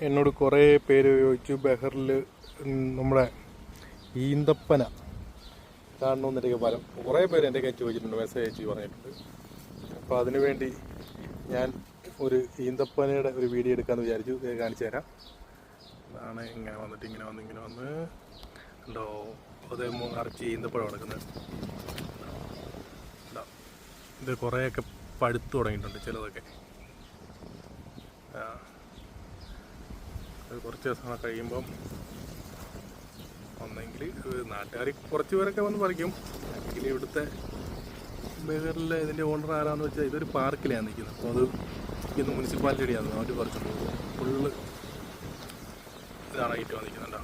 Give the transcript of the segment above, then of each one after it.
എന്നോട് കുറേ പേര് ചോദിച്ചു ബഹറിൽ നമ്മുടെ ഈന്തപ്പന കാണണമെന്നൊക്കെ പലം കുറേ പേര് എൻ്റെ കയ്യിൽ ചോദിച്ചിട്ടുണ്ട്, മെസ്സേജ് അയച്ച് പറഞ്ഞിട്ടുണ്ട്. അപ്പോൾ അതിനുവേണ്ടി ഞാൻ ഒരു ഈന്തപ്പനയുടെ ഒരു വീഡിയോ എടുക്കാമെന്ന് വിചാരിച്ചു. കാണിച്ചു തരാം. അതാണ് ഇങ്ങനെ വന്നിട്ട് ഇങ്ങനെ വന്ന് ഉണ്ടോ, അതേ നിറച്ച് ഈന്തപ്പഴം കിടക്കുന്നത്. ഇത് കുറേയൊക്കെ പഴുത്തു തുടങ്ങിയിട്ടുണ്ട്, ചിലതൊക്കെ. അത് കുറച്ച് ദിവസം കഴിയുമ്പം ഒന്നെങ്കിൽ നാട്ടുകാർ കുറച്ച് പേരൊക്കെ വന്ന് പറിക്കും. അല്ലെങ്കിൽ ഇവിടുത്തെ ബഹറിലെ ഇതിൻ്റെ ഓണർ ആരാന്ന് വെച്ചാൽ ഇതൊരു പാർക്കിലാണ് നിൽക്കുന്നത്. അപ്പോൾ അത് ഇന്ന് മുനിസിപ്പാലിറ്റിയാണ്, അവർ പറിച്ചുകൊണ്ട് പോകും. ഫുള്ള് ഇതാണ് ഐറ്റം വന്നിരിക്കുന്നുണ്ടോ,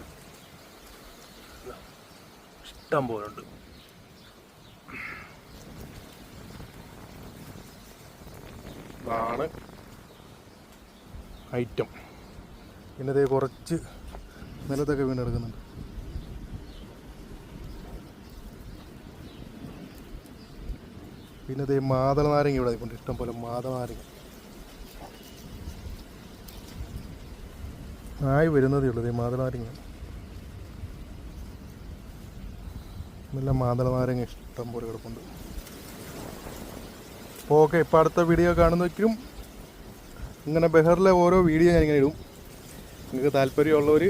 ഇഷ്ടം പോലെ ഉണ്ട്. ഇതാണ് ഐറ്റം. പിന്നെ അതേ കുറച്ച് നിലത്തൊക്കെ വീണ് കിടക്കുന്നുണ്ട്. പിന്നെ അതേ മാതള നാരങ്ങ ഇവിടെ കൊണ്ട് ഇഷ്ടം പോലെ മാതള നാരങ്ങ ആയി വരുന്നതേ ഉള്ളൂ. മാതള നാരങ്ങ നല്ല മാതള നാരങ്ങ ഇഷ്ടം പോലെ കിടപ്പുണ്ട്. അപ്പോൾ ഓക്കെ, ഇപ്പോൾ അടുത്ത വീഡിയോ കാണുന്നവരും ഇങ്ങനെ ബഹറിലെ ഓരോ വീഡിയോ ഞാനിങ്ങനെ ഇടും. നിങ്ങൾക്ക് താല്പര്യമുള്ളവർ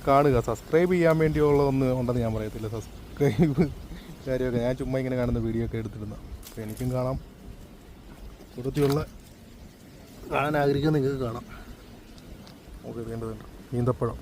കാണുക. സബ്സ്ക്രൈബ് ചെയ്യാൻ വേണ്ടിയുള്ളതൊന്നും ഉണ്ടെന്ന് ഞാൻ പറയത്തില്ല. സബ്സ്ക്രൈബ് കാര്യമൊക്കെ ഞാൻ ചുമ്മാ ഇങ്ങനെ കാണുന്ന വീഡിയോ ഒക്കെ എടുത്തിടുന്ന. അപ്പോൾ എനിക്കും കാണാം, വൃത്തിയുള്ള കാണാൻ ആഗ്രഹിക്കുന്ന നിങ്ങൾക്ക് കാണാം. ഓക്കെ, വേണ്ടതുണ്ട് ഈന്തപ്പഴം.